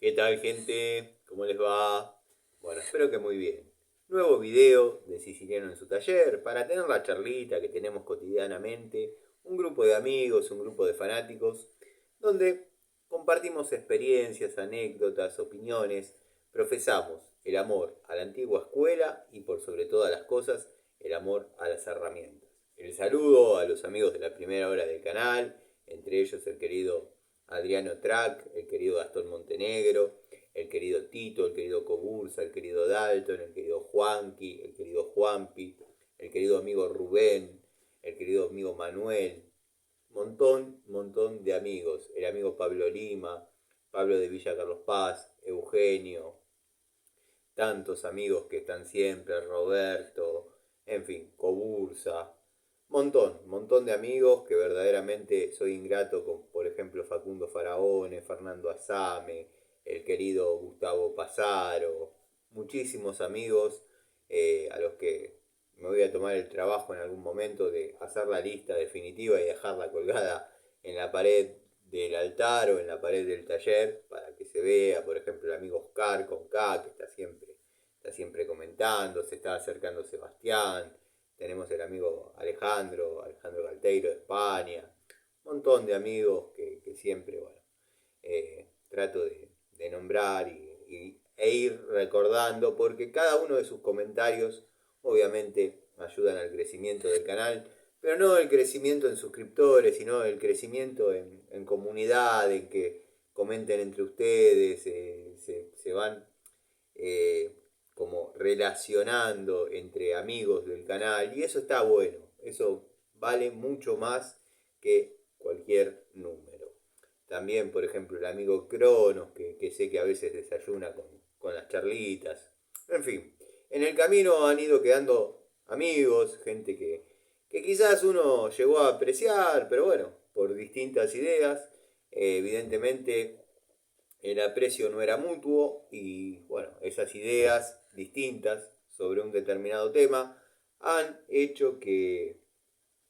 ¿Qué tal, gente? ¿Cómo les va? Bueno, espero que muy bien. Nuevo video de Siciliano en su taller para tener la charlita que tenemos cotidianamente, un grupo de amigos, un grupo de fanáticos, donde compartimos experiencias, anécdotas, opiniones, profesamos el amor a la antigua escuela y por sobre todas las cosas, el amor a las herramientas. El saludo a los amigos de la primera hora del canal, entre ellos el querido Adriano Track, el querido Gastón Montenegro, el querido Tito, el querido Cobursa, el querido Dalton, el querido Juanqui, el querido Juanpi, el querido amigo Rubén, el querido amigo Manuel, montón de amigos, el amigo Pablo Lima, Pablo de Villa Carlos Paz, Eugenio, tantos amigos que están siempre, Roberto, en fin, Cobursa, montón de amigos que verdaderamente soy ingrato con, por ejemplo, Facundo Faraone, Fernando Azame, el querido Gustavo Pasaro, muchísimos amigos a los que me voy a tomar el trabajo en algún momento de hacer la lista definitiva y dejarla colgada en la pared del altar o en la pared del taller para que se vea, por ejemplo, el amigo Oscar con K, que está siempre comentando, se está acercando Sebastián, tenemos el amigo Alejandro Galteiro de España, un montón de amigos que siempre, bueno, trato de nombrar e ir recordando, porque cada uno de sus comentarios obviamente ayudan al crecimiento del canal, pero no el crecimiento en suscriptores, sino el crecimiento en comunidad, en que comenten entre ustedes, se van eh, como relacionando entre amigos del canal, y eso está bueno, eso vale mucho más que cualquier número. También, por ejemplo, el amigo Cronos, que sé que a veces desayuna con las charlitas. En fin, en el camino han ido quedando amigos, gente que quizás uno llegó a apreciar, pero bueno, por distintas ideas. Evidentemente el aprecio no era mutuo y bueno, esas ideas distintas sobre un determinado tema han hecho que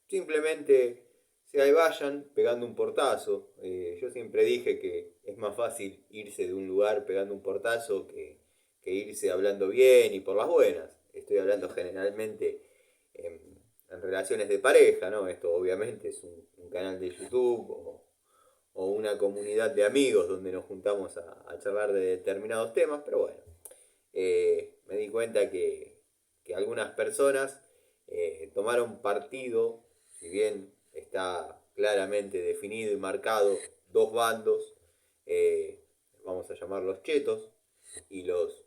simplemente se vayan pegando un portazo. Yo siempre dije que es más fácil irse de un lugar pegando un portazo que irse hablando bien y por las buenas. Estoy hablando generalmente en, en relaciones de pareja, ¿no? Esto obviamente es un canal de YouTube o una comunidad de amigos donde nos juntamos a charlar de determinados temas, pero bueno, me di cuenta que algunas personas tomaron partido, si bien está claramente definido y marcado dos bandos, eh, vamos a llamarlos chetos, y los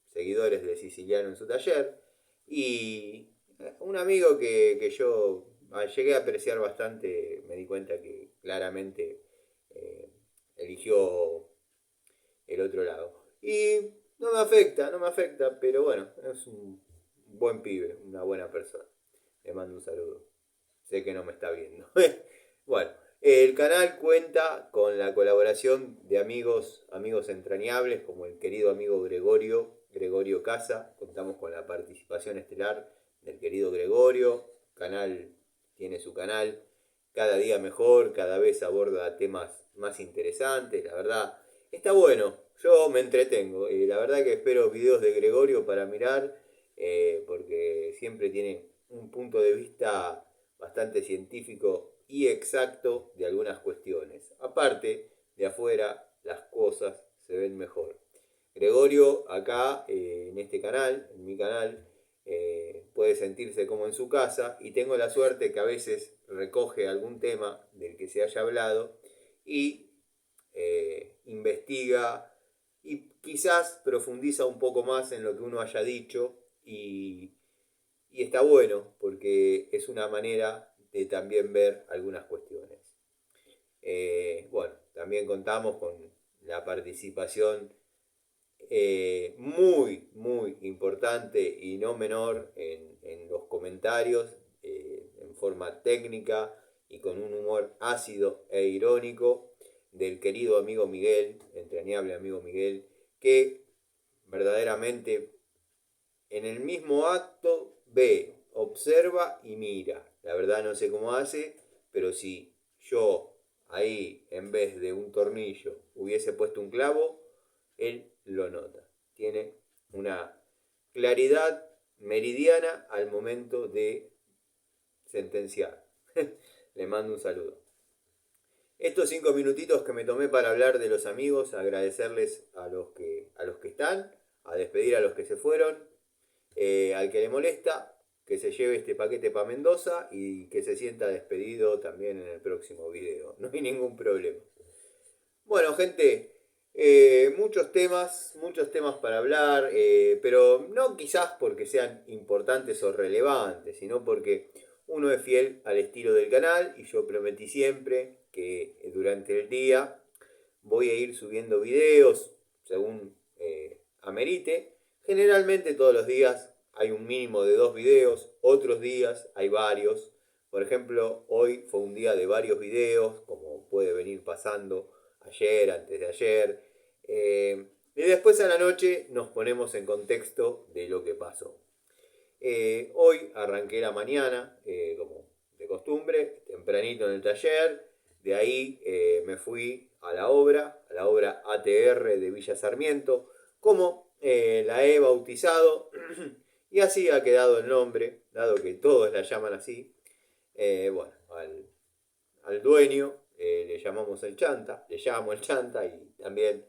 seguidores de Siciliano en su taller, y un amigo que yo llegué a apreciar bastante, me di cuenta que claramente eh, eligió el otro lado. Y no me afecta, pero bueno, es un buen pibe, una buena persona. Le mando un saludo. Sé que no me está viendo. Bueno, el canal cuenta con la colaboración de amigos entrañables como el querido amigo Gregorio Casa. Contamos con la participación estelar del querido Gregorio. Canal tiene su canal, cada día mejor, cada vez aborda temas más interesantes. La verdad, está bueno. Yo me entretengo. La verdad que espero videos de Gregorio para mirar, porque siempre tiene un punto de vista bastante científico y exacto de algunas cuestiones. Aparte, de afuera las cosas se ven mejor. Gregorio acá, en este canal, en mi canal, puede sentirse como en su casa y tengo la suerte que a veces recoge algún tema del que se haya hablado y investiga y quizás profundiza un poco más en lo que uno haya dicho y está bueno porque es una manera de también ver algunas cuestiones. Bueno, también contamos con la participación muy importante y no menor en los comentarios, en forma técnica y con un humor ácido e irónico del querido amigo Miguel, entrañable amigo Miguel, que verdaderamente en el mismo acto ve, observa y mira. La verdad no sé cómo hace, pero si yo ahí en vez de un tornillo hubiese puesto un clavo, él lo nota. Tiene una claridad meridiana al momento de sentenciar. Le mando un saludo. Estos 5 minutitos que me tomé para hablar de los amigos, agradecerles a los que están, a despedir a los que se fueron, al que le molesta, que se lleve este paquete para Mendoza y que se sienta despedido también en el próximo video. No hay ningún problema. Bueno, gente, muchos temas para hablar, pero no quizás porque sean importantes o relevantes, sino porque uno es fiel al estilo del canal y yo prometí siempre que durante el día voy a ir subiendo videos según amerite. Generalmente todos los días hay un mínimo de 2 videos, otros días hay varios. Por ejemplo, hoy fue un día de varios videos, como puede venir pasando ayer, antes de ayer. Y después a la noche nos ponemos en contexto de lo que pasó. Hoy arranqué la mañana, como de costumbre, tempranito en el taller. De ahí me fui a la obra ATR de Villa Sarmiento, como la he bautizado, y así ha quedado el nombre, dado que todos la llaman así. Bueno, al dueño le llamamos el Chanta, le llamo el Chanta y también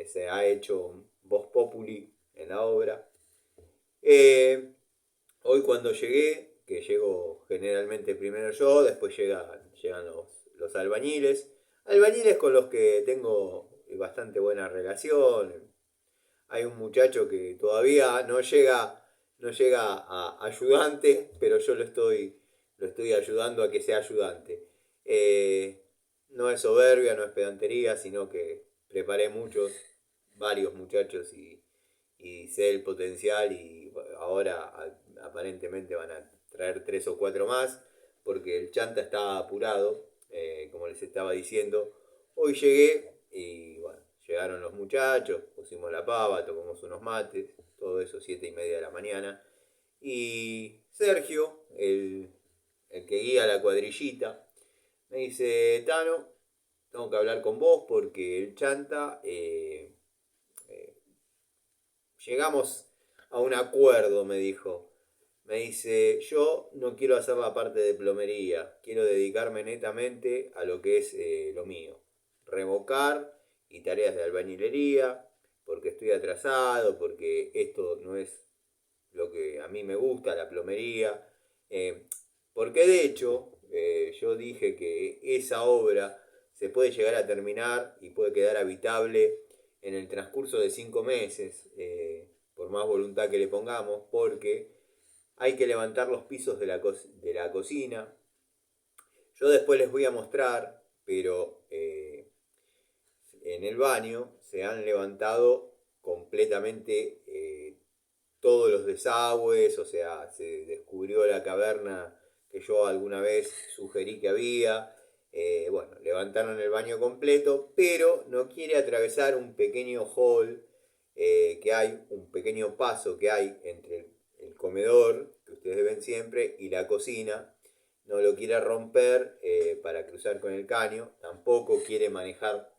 se ha hecho voz populi en la obra. Hoy cuando llegué, que llego generalmente primero yo, después llegan los albañiles. Albañiles con los que tengo bastante buena relación. Hay un muchacho que todavía no llega a ayudante, pero yo lo estoy ayudando a que sea ayudante. No es soberbia, no es pedantería, sino que preparé varios muchachos y sé el potencial y ahora aparentemente van a traer 3 o 4 más porque el Chanta está apurado, como les estaba diciendo. Hoy llegué y bueno, llegaron los muchachos, pusimos la pava, tomamos unos mates, todo eso 7:30 de la mañana. Y Sergio, el que guía la cuadrillita, me dice, Tano, tengo que hablar con vos porque el Chanta llegamos a un acuerdo, me dijo. Me dice, yo no quiero hacer la parte de plomería, quiero dedicarme netamente a lo que es lo mío. Revocar y tareas de albañilería, porque estoy atrasado, porque esto no es lo que a mí me gusta, la plomería. Porque de hecho, yo dije que esa obra se puede llegar a terminar y puede quedar habitable en el transcurso de 5 meses, por más voluntad que le pongamos, porque hay que levantar los pisos de la cocina. Yo después les voy a mostrar, pero en el baño se han levantado completamente todos los desagües, o sea, se descubrió la caverna que yo alguna vez sugerí que había. Bueno, levantaron el baño completo, pero no quiere atravesar un pequeño hall que hay, un pequeño paso que hay entre el comedor, que ustedes ven siempre, y la cocina. No lo quiere romper para cruzar con el caño. Tampoco quiere manejar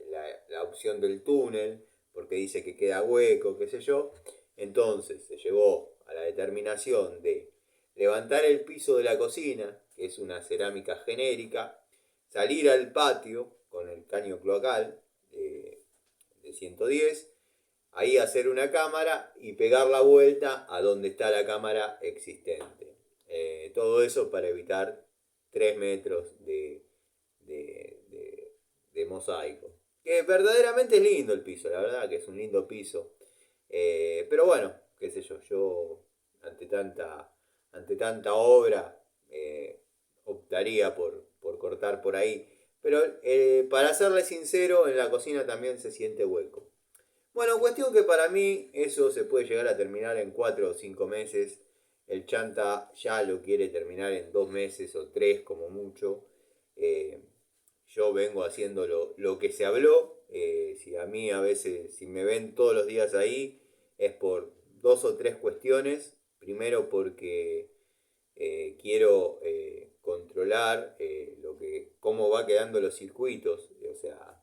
la opción del túnel, porque dice que queda hueco, qué sé yo. Entonces se llegó a la determinación de levantar el piso de la cocina, que es una cerámica genérica, salir al patio con el caño cloacal de 110, ahí hacer una cámara y pegar la vuelta a donde está la cámara existente. Todo eso para evitar 3 metros de mosaico. Que verdaderamente es lindo el piso, la verdad que es un lindo piso. Pero bueno, qué sé yo ante tanta obra optaría por cortar por ahí. Pero para serle sincero, en la cocina también se siente hueco. Bueno, cuestión que para mí eso se puede llegar a terminar en 4 o 5 meses. El Chanta ya lo quiere terminar en 2 meses o 3 como mucho. Eh, yo vengo haciendo lo que se habló. Si a mí a veces, si me ven todos los días ahí, es por 2 o 3 cuestiones. Primero porque quiero controlar cómo va quedando los circuitos. O sea,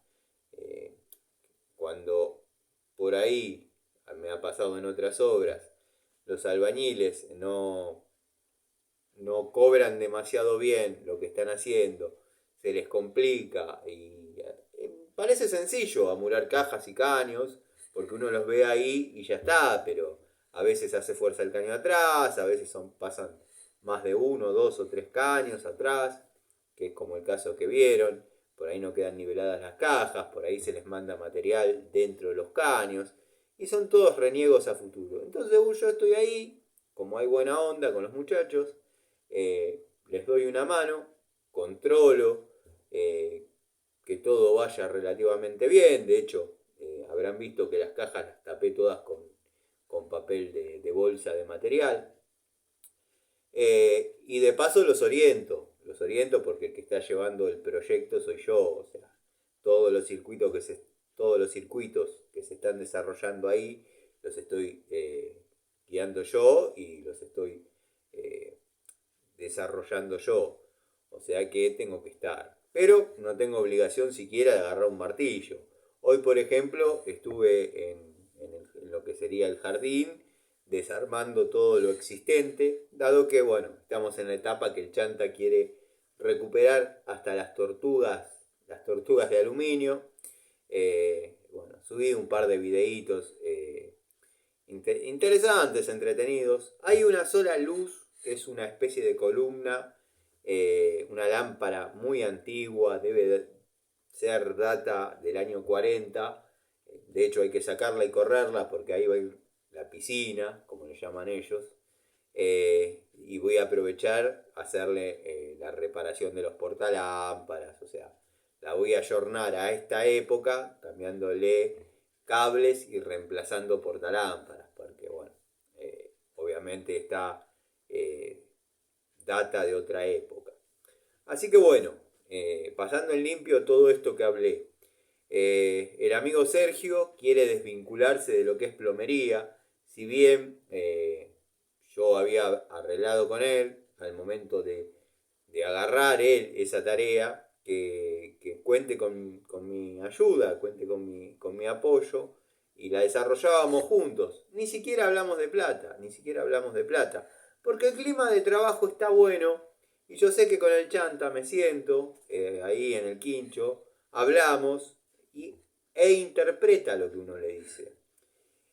cuando por ahí, me ha pasado en otras obras, los albañiles no cobran demasiado bien lo que están haciendo, se les complica y parece sencillo amurar cajas y caños, porque uno los ve ahí y ya está, pero a veces hace fuerza el caño atrás, a veces pasan más de 1, 2 o 3 caños atrás, que es como el caso que vieron, por ahí no quedan niveladas las cajas, por ahí se les manda material dentro de los caños, y son todos reniegos a futuro. Entonces yo estoy ahí, como hay buena onda con los muchachos, les doy una mano, controlo que todo vaya relativamente bien. De hecho, habrán visto que las cajas las tapé todas con papel de bolsa de material. Y de paso los oriento porque el que está llevando el proyecto soy yo. O sea, todos los circuitos que se están desarrollando ahí los estoy guiando yo y los estoy desarrollando yo. O sea que tengo que estar. Pero no tengo obligación siquiera de agarrar un martillo. Hoy, por ejemplo, estuve en lo que sería el jardín, desarmando todo lo existente, dado que, bueno, estamos en la etapa que el chanta quiere recuperar hasta las tortugas de aluminio. Bueno, subí un par de videitos interesantes, entretenidos. Hay una sola luz, que es una especie de columna, una lámpara muy antigua, debe ser data del año 40. De hecho hay que sacarla y correrla porque ahí va a ir la piscina, como le llaman ellos. Y voy a aprovechar hacerle la reparación de los portalámparas, o sea, la voy a ayornar a esta época, cambiándole cables y reemplazando portalámparas, porque bueno, obviamente está data de otra época. Así que bueno, pasando en limpio todo esto que hablé. El amigo Sergio quiere desvincularse de lo que es plomería, si bien yo había arreglado con él al momento de agarrar él esa tarea, que cuente con mi ayuda, cuente con mi apoyo, y la desarrollábamos juntos. Ni siquiera hablamos de plata, porque el clima de trabajo está bueno, y yo sé que con el chanta me siento ahí en el quincho, hablamos e interpreta lo que uno le dice.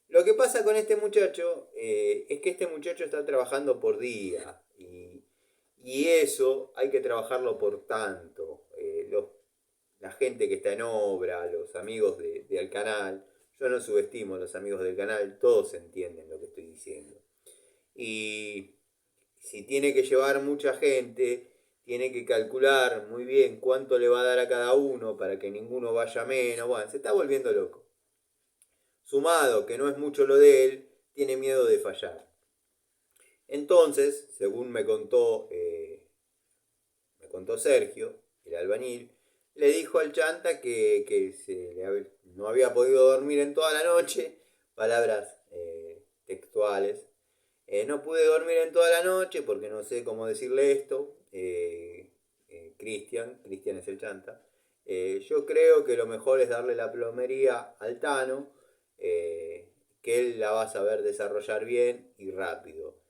Lo que pasa con este muchacho es que este muchacho está trabajando por día y eso hay que trabajarlo por tanto. La gente que está en obra, los amigos del canal, yo no subestimo a los amigos del canal, todos entienden lo que estoy diciendo. Y si tiene que llevar mucha gente, tiene que calcular muy bien cuánto le va a dar a cada uno para que ninguno vaya menos. Bueno, se está volviendo loco. Sumado que no es mucho lo de él, tiene miedo de fallar. Entonces, según me contó Sergio, el albañil, le dijo al chanta que no había podido dormir en toda la noche, palabras textuales. No pude dormir en toda la noche porque no sé cómo decirle esto. Cristian es el chanta. Yo creo que lo mejor es darle la plomería al Tano, que él la va a saber desarrollar bien y rápido.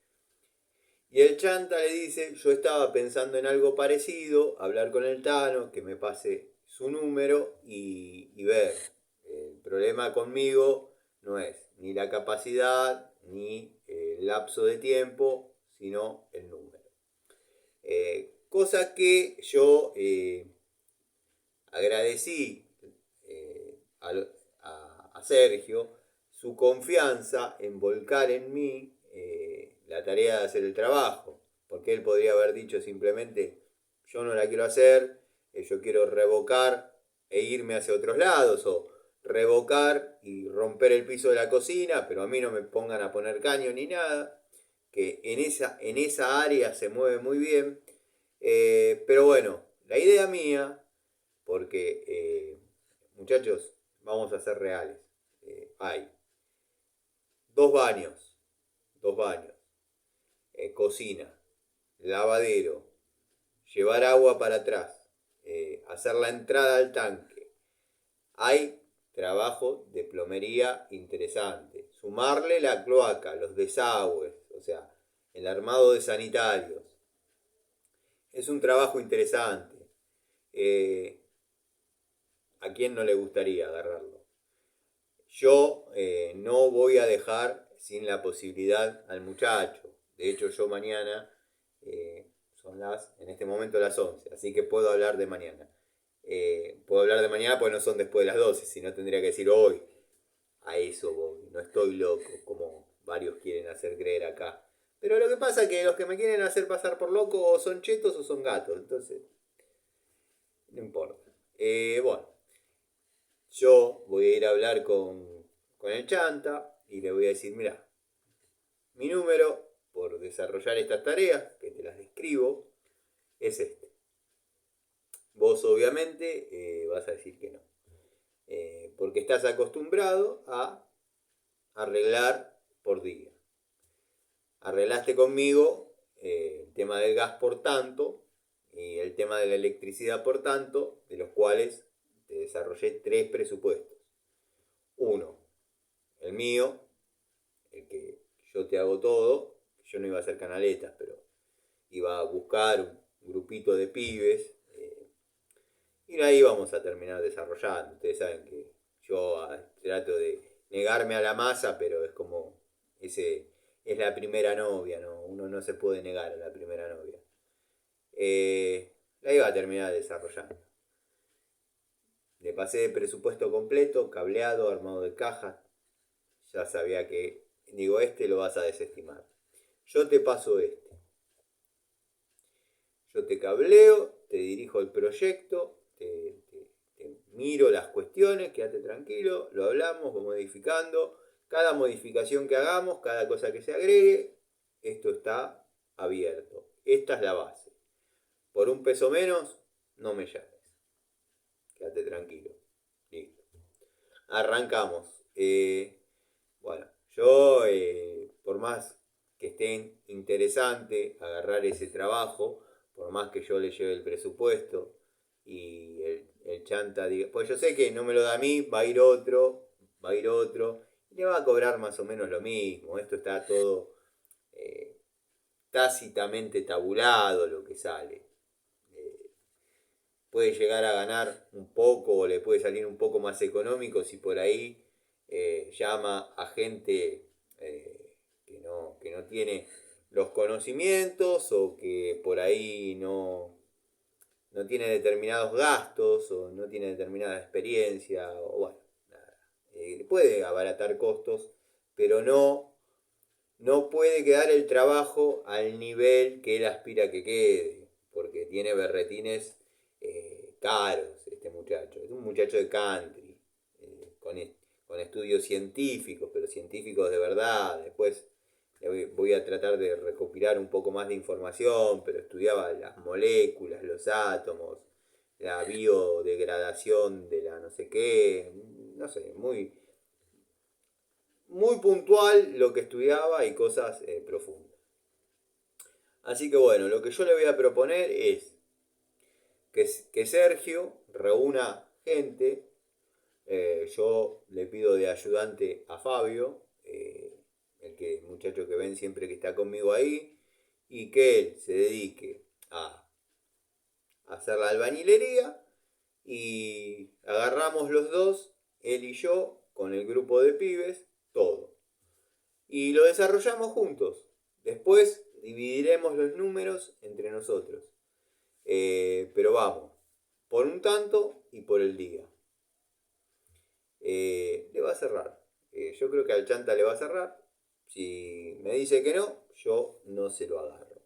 Y el chanta le dice, yo estaba pensando en algo parecido, hablar con el Tano, que me pase su número y ver. El problema conmigo no es ni la capacidad ni el lapso de tiempo, sino el número. Cosa que yo agradecí a Sergio su confianza en volcar en mí la tarea de hacer el trabajo, porque él podría haber dicho simplemente, yo no la quiero hacer, yo quiero revocar e irme hacia otros lados, o revocar y romper el piso de la cocina, pero a mí no me pongan a poner caño ni nada, que en esa área se mueve muy bien. Pero bueno, la idea mía, porque muchachos, vamos a ser reales, hay dos baños, cocina, lavadero, llevar agua para atrás, hacer la entrada al tanque. Hay trabajo de plomería interesante. Sumarle la cloaca, los desagües, o sea, el armado de sanitarios. Es un trabajo interesante. ¿A quién no le gustaría agarrarlo? Yo no voy a dejar sin la posibilidad al muchacho. De hecho, yo mañana, son en este momento las 11, así que puedo hablar de mañana. Puedo hablar de mañana porque no son después de las 12, si no tendría que decir hoy. A eso voy, no estoy loco, como varios quieren hacer creer acá. Pero lo que pasa es que los que me quieren hacer pasar por loco o son chetos o son gatos, entonces no importa. Bueno, yo voy a ir a hablar con el chanta y le voy a decir, mira, mi número por desarrollar estas tareas, que te las describo, es este. Vos obviamente vas a decir que no. Porque estás acostumbrado a arreglar por día. Arreglaste conmigo el tema del gas por tanto y el tema de la electricidad por tanto, de los cuales te desarrollé 3 presupuestos. Uno, el mío, el que yo te hago todo. Yo no iba a hacer canaletas, pero iba a buscar un grupito de pibes y ahí vamos a terminar desarrollando. Ustedes saben que yo trato de negarme a la masa, pero es como ese es la primera novia, ¿no? Uno no se puede negar a la primera novia. La iba a terminar desarrollando. Le pasé de presupuesto completo, cableado, armado de cajas. Ya sabía que, digo, este lo vas a desestimar. Yo te paso este. Yo te cableo, te dirijo el proyecto, te miro las cuestiones, quédate tranquilo, lo hablamos, vamos modificando. Cada modificación que hagamos, cada cosa que se agregue, esto está abierto. Esta es la base. Por un peso menos, no me llames. Quédate tranquilo. Listo. Arrancamos. Bueno, yo, por más que esté interesante agarrar ese trabajo, por más que yo le lleve el presupuesto y el chanta diga, pues yo sé que no me lo da a mí, va a ir otro, y le va a cobrar más o menos lo mismo. Esto está todo tácitamente tabulado lo que sale. Puede llegar a ganar un poco o le puede salir un poco más económico si por ahí llama a gente que no tiene los conocimientos o que por ahí no tiene determinados gastos o no tiene determinada experiencia o bueno, nada. Puede abaratar costos, pero no puede quedar el trabajo al nivel que él aspira que quede, porque tiene berretines caros este muchacho. Es un muchacho de country, con estudios científicos, pero científicos de verdad. Después voy a tratar de recopilar un poco más de información, pero estudiaba las moléculas, los átomos, la biodegradación de la no sé qué, no sé, muy puntual lo que estudiaba y cosas profundas. Así que bueno, lo que yo le voy a proponer es que Sergio reúna gente. Yo le pido de ayudante a Fabio, el muchacho que ven siempre que está conmigo ahí, y que él se dedique a hacer la albañilería y agarramos los dos, él y yo, con el grupo de pibes, todo. Y lo desarrollamos juntos. Después dividiremos los números entre nosotros. Pero vamos, por un tanto y por el día. Le va a cerrar. Yo creo que al chanta le va a cerrar. Si me dice que no, yo no se lo agarro.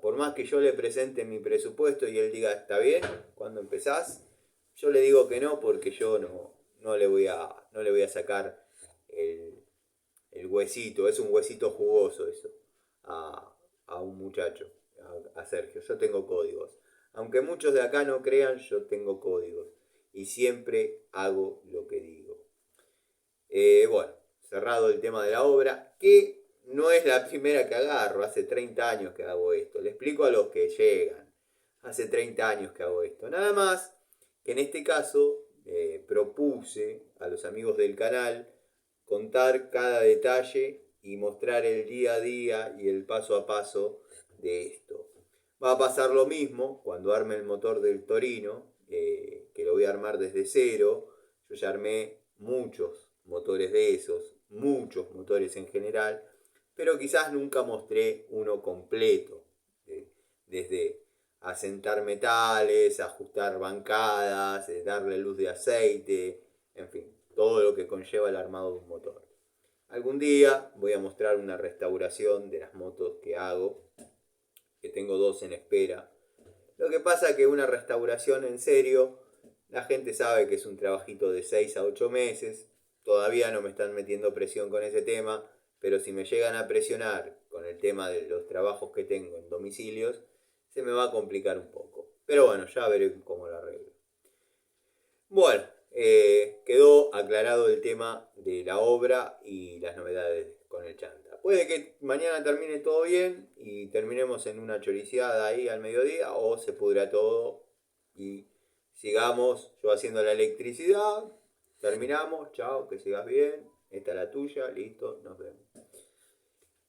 Por más que yo le presente mi presupuesto y él diga está bien, cuando empezás, yo le digo que no porque yo no le voy a sacar el huesito. Es un huesito jugoso eso a un muchacho, a Sergio. Yo tengo códigos. Aunque muchos de acá no crean, yo tengo códigos. Y siempre hago lo que digo. Bueno, cerrado el tema de la obra, que no es la primera que agarro. Hace 30 años que hago esto. Le explico a los que llegan. Hace 30 años que hago esto. Nada más que en este caso propuse a los amigos del canal contar cada detalle y mostrar el día a día y el paso a paso de esto. Va a pasar lo mismo cuando arme el motor del Torino, que lo voy a armar desde cero. Yo ya armé muchos motores de esos, muchos motores en general, pero quizás nunca mostré uno completo, desde asentar metales, ajustar bancadas, darle luz de aceite, en fin, todo lo que conlleva el armado de un motor. Algún día voy a mostrar una restauración de las motos que hago, que tengo 2 en espera. Lo que pasa es que una restauración en serio, la gente sabe que es un trabajito de 6 a 8 meses. Todavía no me están metiendo presión con ese tema, pero si me llegan a presionar con el tema de los trabajos que tengo en domicilios, se me va a complicar un poco. Pero bueno, ya veré cómo lo arreglo. Bueno, quedó aclarado el tema de la obra y las novedades con el chanta. Puede que mañana termine todo bien y terminemos en una choriciada ahí al mediodía, o se pudra todo y sigamos yo haciendo la electricidad. Terminamos, chao, que sigas bien, esta es la tuya, listo, nos vemos.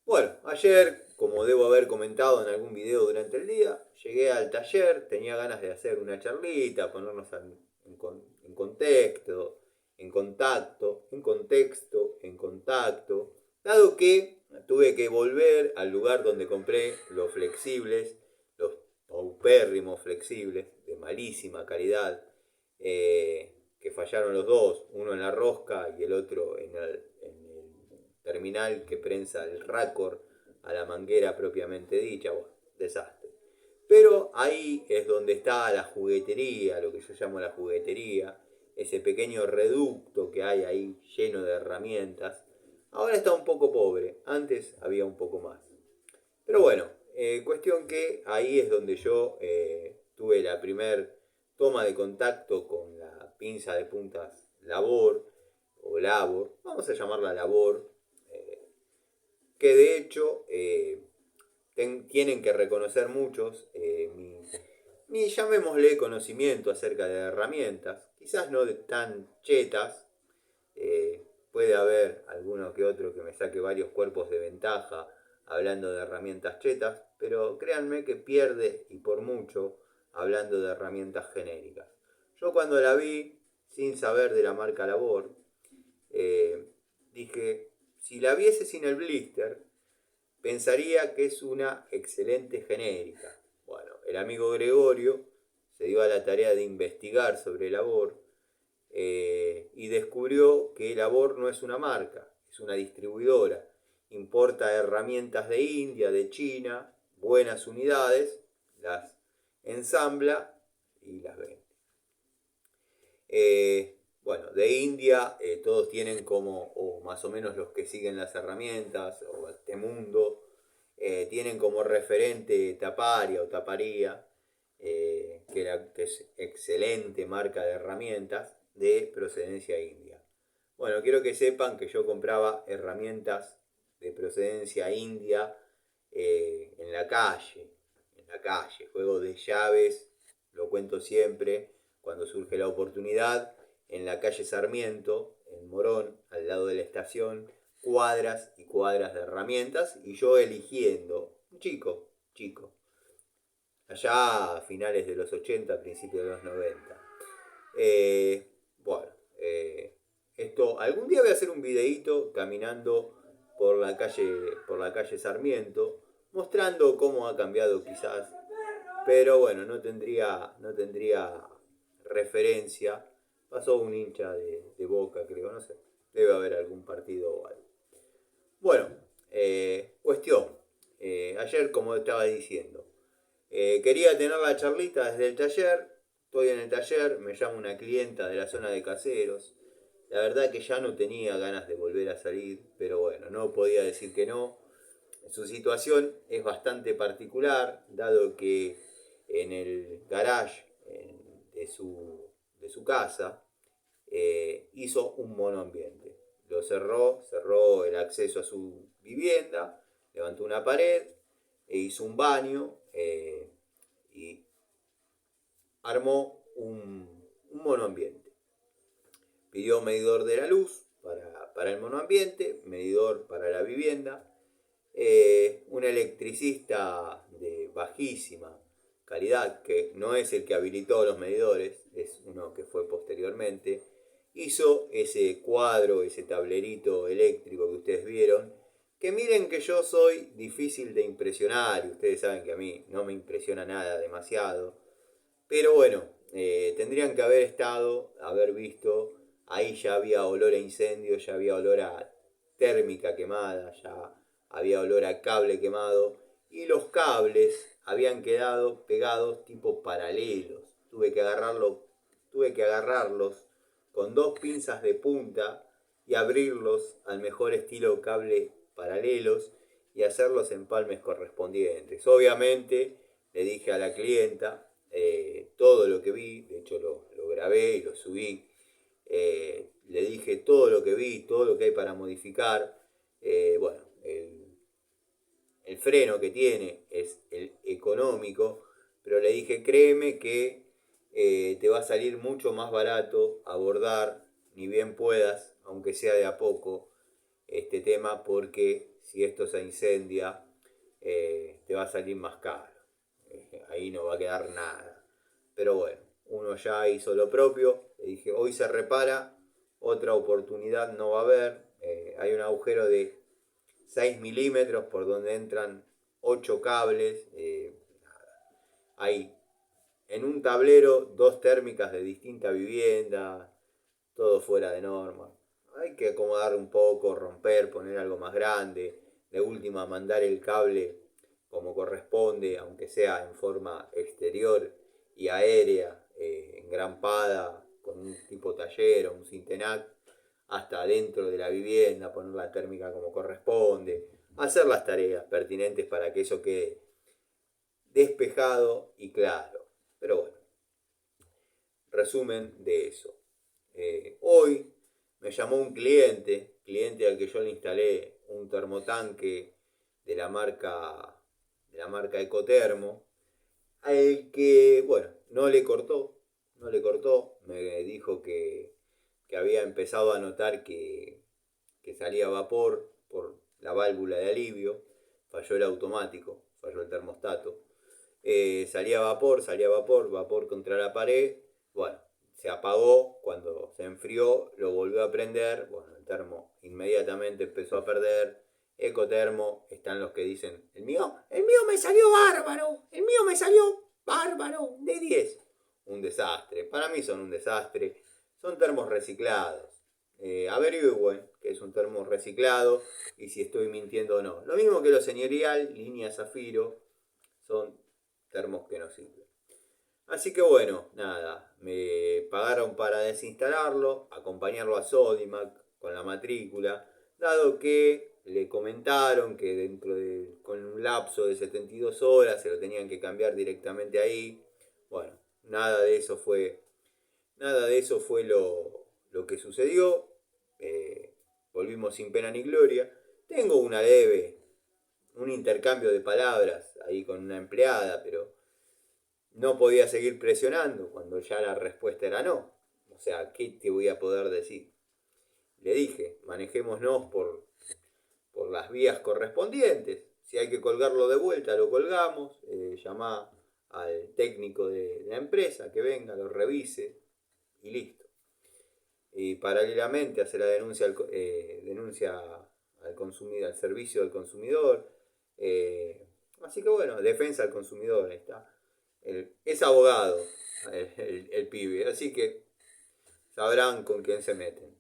Bueno, ayer, como debo haber comentado en algún video durante el día, llegué al taller, tenía ganas de hacer una charlita, ponernos en contexto, en contacto, dado que tuve que volver al lugar donde compré los flexibles, los paupérrimos flexibles, de malísima calidad, que fallaron los dos, uno en la rosca y el otro en el terminal que prensa el raccord a la manguera propiamente dicha. Bueno, desastre. Pero ahí es donde está la juguetería, lo que yo llamo la juguetería, ese pequeño reducto que hay ahí lleno de herramientas. Ahora está un poco pobre, antes había un poco más. Pero bueno, cuestión que ahí es donde yo tuve la primer toma de contacto con la pinza de puntas Labor, o Labor, vamos a llamarla Labor, que de hecho tienen que reconocer muchos mi, llamémosle, conocimiento acerca de herramientas, quizás no de tan chetas, puede haber alguno que otro que me saque varios cuerpos de ventaja hablando de herramientas chetas, pero créanme que pierde y por mucho hablando de herramientas genéricas. Yo cuando la vi, sin saber de la marca Labor, dije, si la viese sin el blister, pensaría que es una excelente genérica. Bueno, el amigo Gregorio se dio a la tarea de investigar sobre Labor y descubrió que Labor no es una marca, es una distribuidora. Importa herramientas de India, de China, buenas unidades, las ensambla y las vende. Bueno, de India todos tienen como, o más o menos los que siguen las herramientas, o este mundo, tienen como referente Taparia o Taparía, que es excelente marca de herramientas de procedencia india. Bueno, quiero que sepan que yo compraba herramientas de procedencia india en la calle, juego de llaves, lo cuento siempre, cuando surge la oportunidad, en la calle Sarmiento, en Morón, al lado de la estación, cuadras y cuadras de herramientas, y yo eligiendo, chico, allá a finales de los 80, principios de los 90. Bueno, esto, algún día voy a hacer un videíto caminando por la calle Sarmiento, mostrando cómo ha cambiado quizás, pero bueno, no tendría referencia. Pasó un hincha de Boca, creo, no sé, debe haber algún partido o algo. Bueno, cuestión, ayer, como estaba diciendo, quería tener la charlita desde el taller. Estoy en el taller, me llama una clienta de la zona de Caseros. La verdad que ya no tenía ganas de volver a salir, pero bueno, no podía decir que no. Su situación es bastante particular, dado que en el garage de su casa hizo un monoambiente. Lo cerró el acceso a su vivienda, levantó una pared e hizo un baño y armó un monoambiente. pidió medidor de la luz para el monoambiente, medidor para la vivienda, un electricista de bajísima calidad, que no es el que habilitó los medidores, es uno que fue posteriormente, hizo ese cuadro, ese tablerito eléctrico que ustedes vieron, que miren que yo soy difícil de impresionar, y ustedes saben que a mí no me impresiona nada demasiado, pero bueno, tendrían que haber estado, haber visto, ahí ya había olor a incendio, ya había olor a térmica quemada, ya había olor a cable quemado, y los cables habían quedado pegados tipo paralelos. Tuve que agarrarlos con dos pinzas de punta y abrirlos al mejor estilo cable paralelos y hacer los empalmes correspondientes. Obviamente le dije a la clienta todo lo que vi, de hecho lo grabé y lo subí. Le dije todo lo que vi, todo lo que hay para modificar. Bueno, el freno que tiene es el económico, pero le dije, créeme que te va a salir mucho más barato abordar, ni bien puedas, aunque sea de a poco, este tema, porque si esto se incendia, te va a salir más caro. Ahí no va a quedar nada. Pero bueno, uno ya hizo lo propio, le dije, hoy se repara, otra oportunidad no va a haber. Hay un agujero de 6 milímetros por donde entran 8 cables. Hay en un tablero 2 térmicas de distinta vivienda, todo fuera de norma. Hay que acomodar un poco, romper, poner algo más grande. De última, mandar el cable como corresponde, aunque sea en forma exterior y aérea, engrampada, con un tipo taller o un Sintenac, hasta dentro de la vivienda, poner la térmica como corresponde, hacer las tareas pertinentes para que eso quede despejado y claro. Pero bueno, resumen de eso. Hoy me llamó un cliente al que yo le instalé un termotanque de la marca Ecotermo, al que, bueno, no le cortó, me dijo que había empezado a notar que salía vapor por la válvula de alivio, falló el automático, falló el termostato, salía vapor contra la pared, bueno, se apagó, cuando se enfrió lo volvió a prender, bueno, el termo inmediatamente empezó a perder. Ecotermo, están los que dicen, el mío me salió bárbaro, de 10. Un desastre, para mí son un desastre, son termos reciclados. Averigüen que es un termo reciclado y si estoy mintiendo o no. Lo mismo que los Señorial, línea Zafiro, son termos que no sirven. Así que bueno, nada, me pagaron para desinstalarlo, acompañarlo a Sodimac con la matrícula, dado que le comentaron que con un lapso de 72 horas se lo tenían que cambiar directamente ahí. Bueno, nada de eso fue lo que sucedió. Volvimos sin pena ni gloria. Tengo un intercambio de palabras ahí con una empleada, pero no podía seguir presionando cuando ya la respuesta era no. O sea, ¿qué te voy a poder decir? Le dije, manejémonos por las vías correspondientes. Si hay que colgarlo de vuelta, lo colgamos. Llamá al técnico de la empresa que venga, lo revise y listo. Y paralelamente hacer la denuncia al consumidor, al servicio del consumidor. Así que bueno, defensa al consumidor, ahí está. Es abogado el pibe, así que sabrán con quién se meten.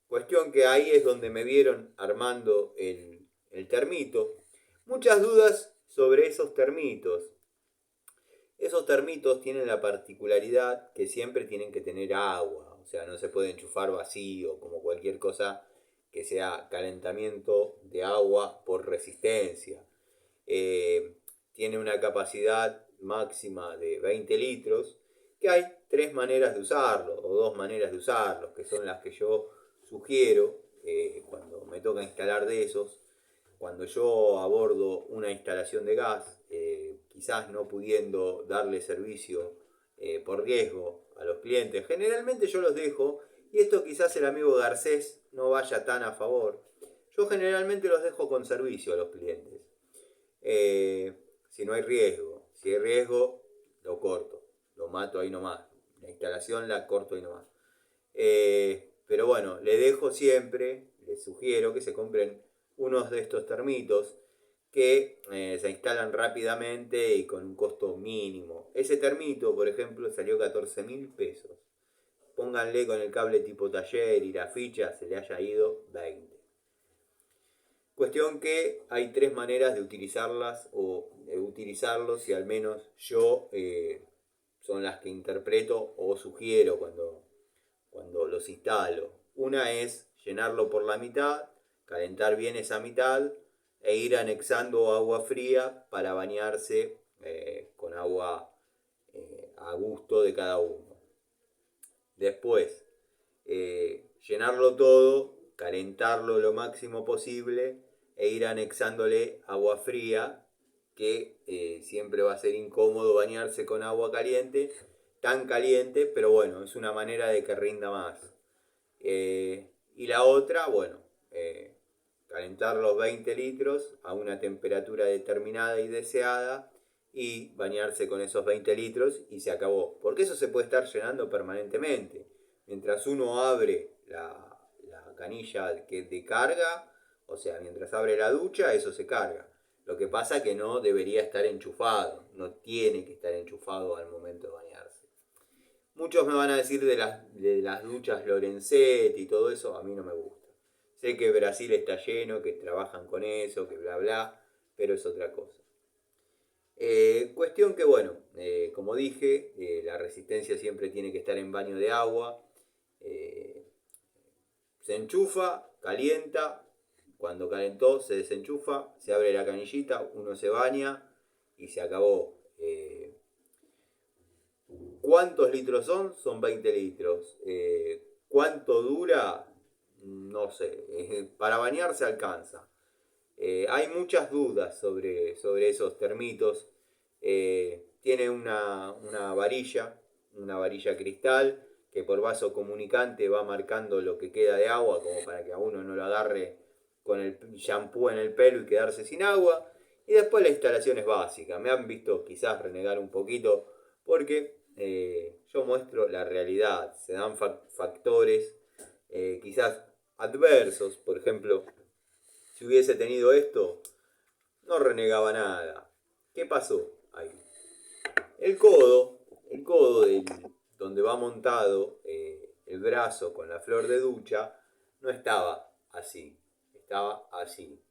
Cuestión que ahí es donde me vieron armando el termito. Muchas dudas sobre esos termitos. Esos termitos tienen la particularidad que siempre tienen que tener agua. O sea, no se puede enchufar vacío como cualquier cosa que sea calentamiento de agua por resistencia. Tiene una capacidad máxima de 20 litros, que hay 3 maneras de usarlo, o 2 maneras de usarlo, que son las que yo sugiero cuando me toca instalar de esos. Cuando yo abordo una instalación de gas, quizás no pudiendo darle servicio por riesgo a los clientes. Generalmente yo los dejo, y esto quizás el amigo Garcés no vaya tan a favor. Yo generalmente los dejo con servicio a los clientes. Si no hay riesgo. Si hay riesgo, lo corto. Lo mato ahí nomás. La instalación la corto ahí nomás. Pero bueno, le dejo siempre, les sugiero que se compren unos de estos termitos que se instalan rápidamente y con un costo mínimo. Ese termito, por ejemplo, salió 14.000 pesos. Pónganle con el cable tipo taller y la ficha, se le haya ido 20. Cuestión que hay 3 maneras de utilizarlas o de utilizarlos, y al menos yo son las que interpreto o sugiero cuando los instalo. Una es llenarlo por la mitad, calentar bien esa mitad e ir anexando agua fría para bañarse con agua a gusto de cada uno. Después, llenarlo todo, calentarlo lo máximo posible e ir anexándole agua fría, que siempre va a ser incómodo bañarse con agua caliente, tan caliente, pero bueno, es una manera de que rinda más. Y la otra, bueno, calentar los 20 litros a una temperatura determinada y deseada y bañarse con esos 20 litros y se acabó. Porque eso se puede estar llenando permanentemente. Mientras uno abre la canilla de carga, o sea, mientras abre la ducha, eso se carga. Lo que pasa es que no debería estar enchufado, no tiene que estar enchufado al momento de bañarse. Muchos me van a decir de las duchas Lorenzetti y todo eso, a mí no me gusta. Sé que Brasil está lleno, que trabajan con eso, que bla bla, pero es otra cosa. Cuestión que bueno, como dije, la resistencia siempre tiene que estar en baño de agua. Se enchufa, calienta, cuando calentó se desenchufa, se abre la canillita, uno se baña y se acabó. ¿Cuántos litros son? Son 20 litros. ¿Cuánto dura? No sé. Para bañarse alcanza. Hay muchas dudas sobre esos termitos. Tiene una varilla cristal, que por vaso comunicante va marcando lo que queda de agua, como para que a uno no lo agarre con el shampoo en el pelo y quedarse sin agua. Y después la instalación es básica. Me han visto quizás renegar un poquito porque yo muestro la realidad. Se dan factores quizás adversos. Por ejemplo, si hubiese tenido esto, no renegaba nada. ¿Qué pasó ahí? El codo donde va montado el brazo con la flor de ducha, no estaba así. Estaba así.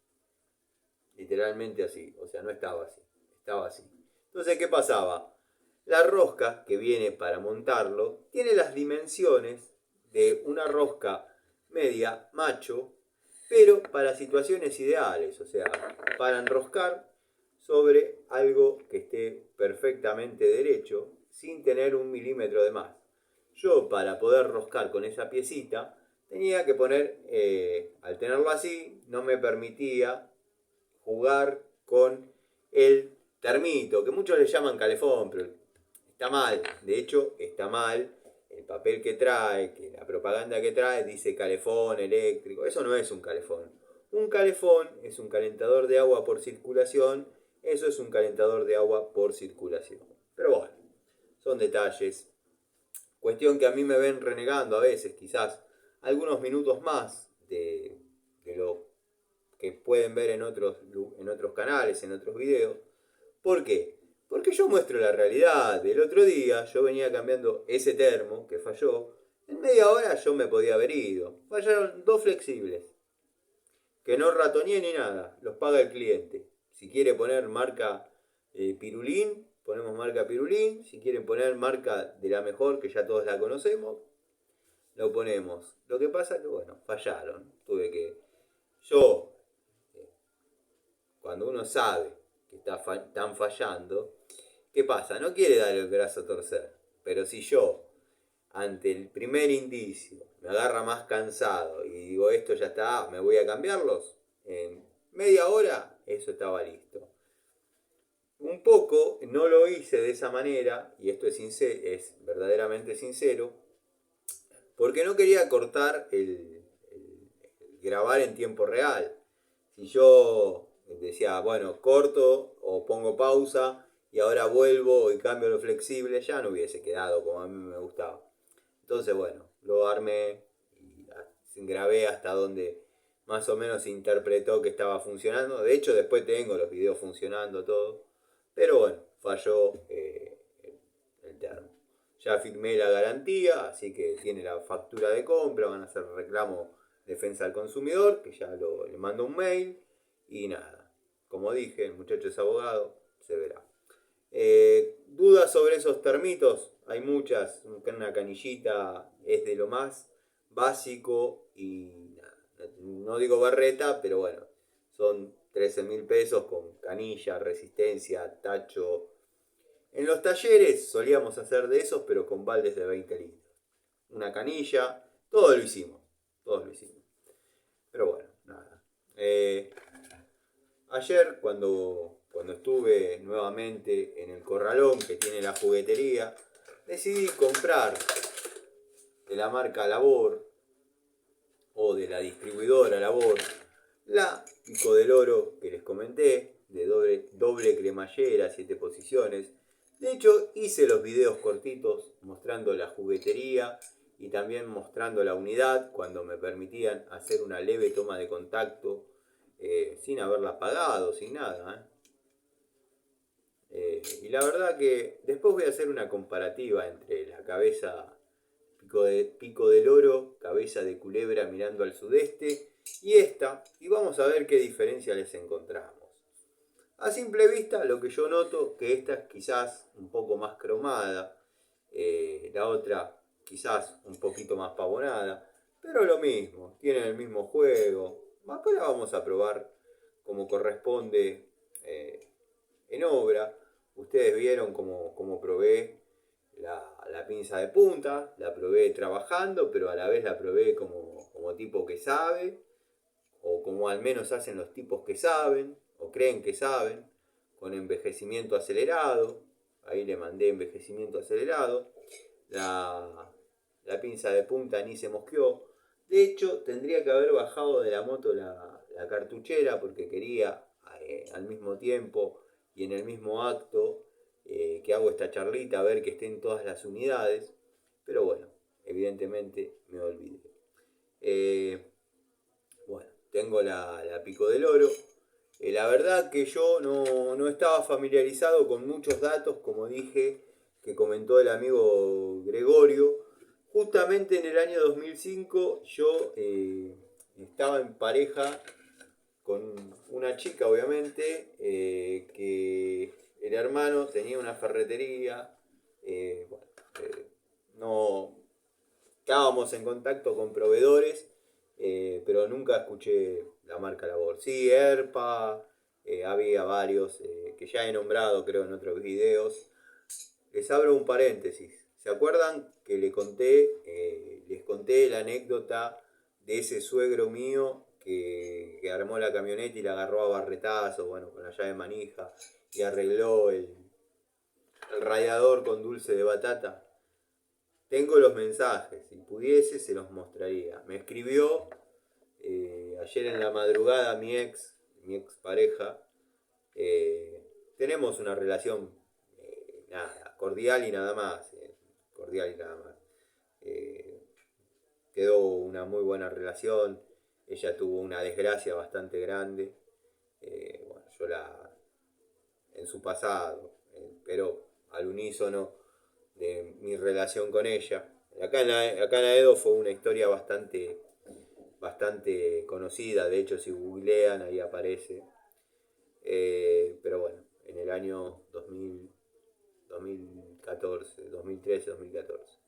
Literalmente así. O sea, no estaba así. Estaba así. Entonces, ¿qué pasaba? La rosca que viene para montarlo tiene las dimensiones de una rosca media macho, pero para situaciones ideales, o sea, para enroscar sobre algo que esté perfectamente derecho sin tener 1 milímetro de más. Yo, para poder roscar con esa piecita, tenía que poner, al tenerlo así, no me permitía jugar con el termito, que muchos le llaman calefón, pero está mal. De hecho, está mal. El papel que trae, que la propaganda que trae, dice calefón eléctrico. Eso no es un calefón. Un calefón es un calentador de agua por circulación. Eso es un calentador de agua por circulación. Pero bueno, son detalles. Cuestión que a mí me ven renegando a veces, quizás algunos minutos más de lo que pueden ver en otros canales, en otros videos. ¿Por qué? Porque yo muestro la realidad. El otro día yo venía cambiando ese termo que falló. En media hora yo me podía haber ido. Fallaron 2 flexibles. Que no ratoneé ni nada. Los paga el cliente. Si quiere poner marca Pirulín, ponemos marca Pirulín. Si quieren poner marca de la mejor, que ya todos la conocemos, lo ponemos. Lo que pasa es que, bueno, fallaron. Yo, cuando uno sabe que están fallando, ¿qué pasa? No quiere dar el brazo a torcer. Pero si yo, ante el primer indicio, me agarra más cansado y digo, esto ya está, me voy a cambiarlos, en media hora eso estaba listo. un poco no lo hice de esa manera, y esto es verdaderamente sincero, porque no quería cortar el grabar en tiempo real. Si yo decía, bueno, corto o pongo pausa y ahora vuelvo y cambio lo flexible, ya no hubiese quedado como a mí me gustaba. Entonces, bueno, lo armé y grabé hasta donde más o menos se interpretó que estaba funcionando. De hecho, después tengo los videos funcionando todo. Pero bueno, falló el termo. Ya firmé la garantía, así que tiene la factura de compra, van a hacer reclamo defensa al consumidor, que ya le mando un mail y nada. Como dije, el muchacho es abogado, se verá. ¿Dudas sobre esos termitos? Hay muchas. Una canillita es de lo más básico y nada, no digo barreta, pero bueno, son 13.000 pesos con canilla, resistencia, tacho. En los talleres solíamos hacer de esos, pero con baldes de 20 litros. Una canilla, todo lo hicimos. Todos lo hicimos. Pero bueno, nada. Ayer cuando estuve nuevamente en el corralón que tiene la juguetería, decidí comprar de la marca Labor o de la distribuidora Labor la Pico del Oro que les comenté, de doble cremallera, 7 posiciones. De hecho, hice los videos cortitos mostrando la juguetería y también mostrando la unidad cuando me permitían hacer una leve toma de contacto sin haberla apagado, sin nada. Y la verdad que después voy a hacer una comparativa entre la cabeza pico del oro, cabeza de culebra mirando al sudeste, y esta, y vamos a ver qué diferencia les encontramos. A simple vista, lo que yo noto que esta es quizás un poco más cromada, la otra quizás un poquito más pavonada, pero lo mismo, tienen el mismo juego. Después la vamos a probar como corresponde en obra. Ustedes vieron cómo probé la pinza de punta, la probé trabajando, pero a la vez la probé como tipo que sabe, o como al menos hacen los tipos que saben, o creen que saben, con envejecimiento acelerado. Ahí le mandé envejecimiento acelerado. La pinza de punta ni se mosqueó. De hecho, tendría que haber bajado de la moto la cartuchera porque quería al mismo tiempo y en el mismo acto que hago esta charlita ver que estén todas las unidades. Pero bueno, evidentemente me olvidé. Bueno, tengo la Pico del Oro. La verdad que yo no estaba familiarizado con muchos datos, como dije, que comentó el amigo Gregorio. Justamente en el año 2005 yo estaba en pareja con una chica, obviamente, que el hermano tenía una ferretería. Bueno, no estábamos en contacto con proveedores, pero nunca escuché la marca Labor. Sí, ERPA, había varios que ya he nombrado, creo, en otros videos. Les abro un paréntesis. ¿Se acuerdan que les conté la anécdota de ese suegro mío que armó la camioneta y la agarró a barretazos, bueno, con la llave manija, y arregló el radiador con dulce de batata? Tengo los mensajes, si pudiese se los mostraría. Me escribió ayer en la madrugada mi ex pareja. Tenemos una relación nada, cordial y nada más. Cordial y nada más. Quedó una muy buena relación. Ella tuvo una desgracia bastante grande. Bueno, yo en su pasado, pero al unísono de mi relación con ella. Acá en Aedo fue una historia bastante conocida, de hecho si googlean ahí aparece. Pero bueno, en el año 2014, 2013, 2014.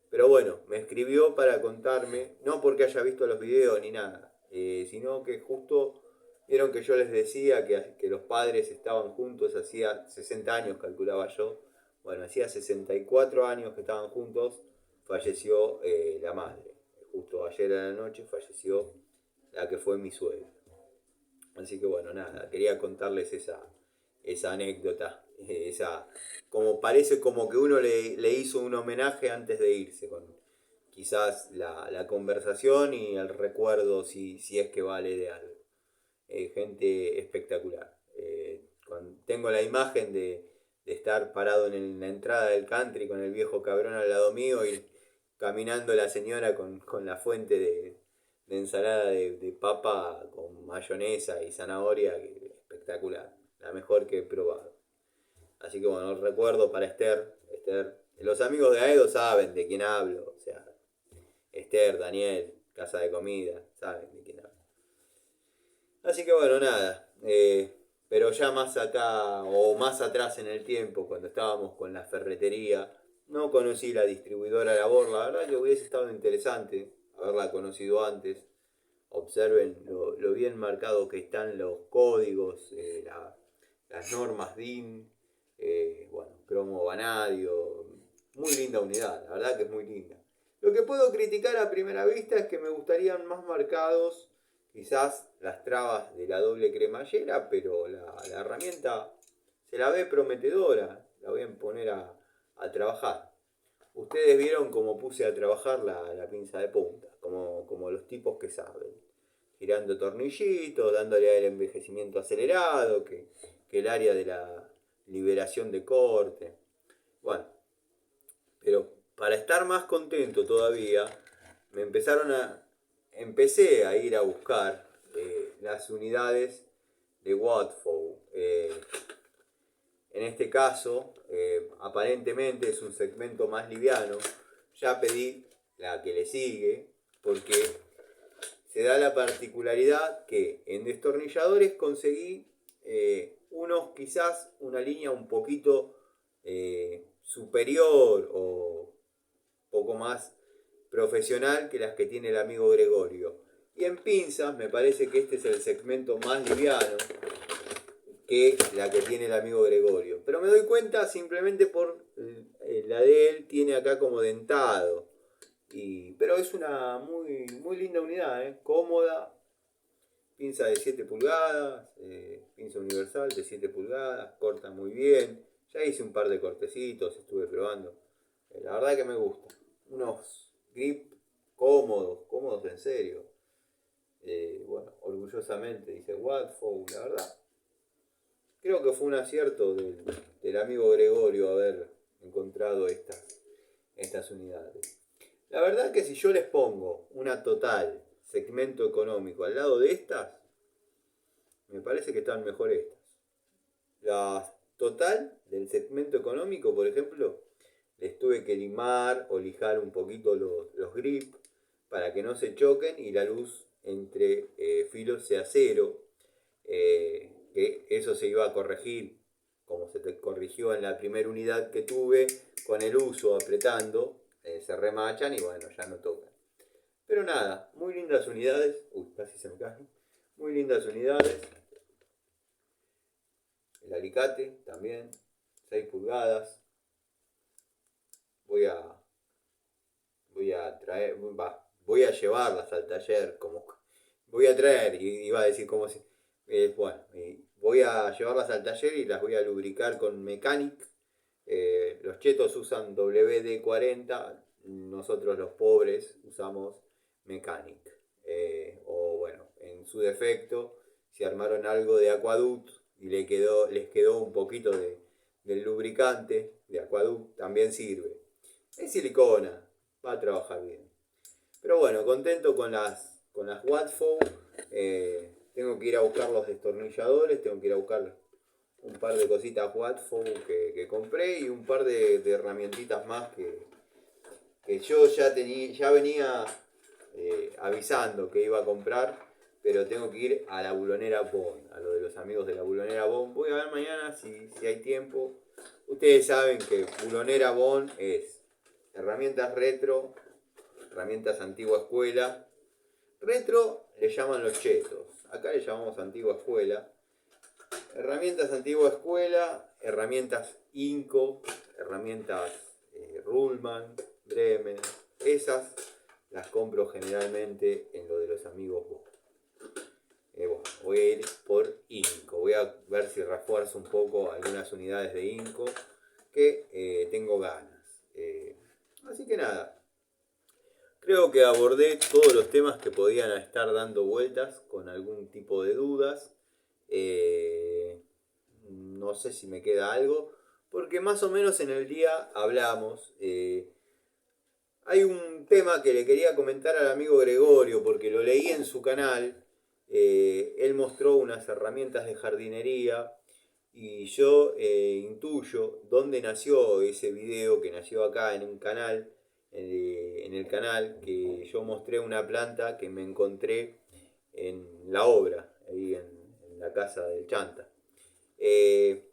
Pero bueno, me escribió para contarme, no porque haya visto los videos ni nada, sino que justo vieron que yo les decía que los padres estaban juntos, hacía 60 años, calculaba yo. Bueno, hacía 64 años que estaban juntos, falleció la madre. Justo ayer a la noche falleció la que fue mi suegra. Así que bueno, nada, quería contarles esa anécdota, como parece como que uno le hizo un homenaje antes de irse, con quizás la conversación y el recuerdo si es que vale de algo. Gente espectacular. Tengo la imagen de estar parado en la entrada del country con el viejo cabrón al lado mío y caminando la señora con la fuente de ensalada de papa con mayonesa y zanahoria, que espectacular, la mejor que he probado. Así que bueno, el recuerdo para Esther. Los amigos de Aedo saben de quién hablo, o sea, Esther, Daniel, Casa de Comida, saben de quién hablo. Así que bueno, nada. Pero ya más acá o más atrás en el tiempo, cuando estábamos con la ferretería, no conocí la distribuidora Labor. La verdad que hubiese estado interesante haberla conocido antes. Observen lo bien marcado que están los códigos, las normas DIN, bueno, cromo vanadio. Muy linda unidad, la verdad que es muy linda. Lo que puedo criticar a primera vista es que me gustarían más marcados quizás las trabas de la doble cremallera, pero la herramienta se la ve prometedora. La voy a poner a trabajar. Ustedes vieron cómo puse a trabajar la pinza de punta, como los tipos que saben. Girando tornillitos, dándole al envejecimiento acelerado, que el área de la liberación de corte. Bueno, pero para estar más contento todavía, empecé a ir a buscar las unidades de Watfow. En este caso, aparentemente es un segmento más liviano. Ya pedí la que le sigue, porque se da la particularidad que en destornilladores conseguí unos quizás una línea un poquito superior o poco más profesional que las que tiene el amigo Gregorio. Y en pinzas me parece que este es el segmento más liviano que la que tiene el amigo Gregorio. Pero me doy cuenta simplemente por la de él tiene acá como dentado. Pero es una muy linda unidad, cómoda. Pinza de 7 pulgadas, pinza universal de 7 pulgadas, corta muy bien. Ya hice un par de cortecitos, estuve probando. La verdad que me gusta. Unos grip cómodos en serio. Bueno, orgullosamente dice Watfow, la verdad. Creo que fue un acierto del amigo Gregorio haber encontrado estas unidades. La verdad que si yo les pongo una total segmento económico al lado de estas, me parece que están mejor estas. La total del segmento económico, por ejemplo, les tuve que limar o lijar un poquito los grip para que no se choquen y la luz entre filos sea cero. Que eso se iba a corregir, como se te corrigió en la primera unidad que tuve, con el uso apretando, se remachan y bueno, ya no tocan. Pero nada, muy lindas unidades. Uy, casi se me cae. Muy lindas unidades. El alicate también, 6 pulgadas. Voy a traer, voy a llevarlas al taller, voy a traer, y iba a decir como si, bueno, voy a llevarlas al taller y las voy a lubricar con Mechanic. Los chetos usan WD-40, nosotros los pobres usamos Mechanic. O bueno, en su defecto, si armaron algo de Aquaduct y les quedó un poquito del lubricante de Aquaduct, también sirve. Es silicona, va a trabajar bien. Pero bueno, contento con las Watfow. Tengo que ir a buscar los destornilladores, tengo que ir a buscar un par de cositas Watfow que compré y un par de herramientitas más que yo ya venía avisando que iba a comprar, pero tengo que ir a la Bulonera Bond, a lo de los amigos de la Bulonera Bond. Voy a ver mañana si hay tiempo. Ustedes saben que Bulonera Bond es herramientas retro, herramientas antigua escuela. Retro le llaman los chetos, acá le llamamos antigua escuela. Herramientas antigua escuela, herramientas Inco, herramientas Ruhlmann, Bremen. Esas las compro generalmente en lo de los amigos Bosch. Bueno, voy a ir por Inco. Voy a ver si refuerzo un poco algunas unidades de Inco que tengo ganas. Así que nada, creo que abordé todos los temas que podían estar dando vueltas con algún tipo de dudas. No sé si me queda algo, porque más o menos en el día hablamos. Hay un tema que le quería comentar al amigo Gregorio, porque lo leí en su canal. Él mostró unas herramientas de jardinería y yo intuyo dónde nació ese video, que nació acá en un canal, en el canal, que yo mostré una planta que me encontré en la obra, ahí en la casa del Chanta. Eh,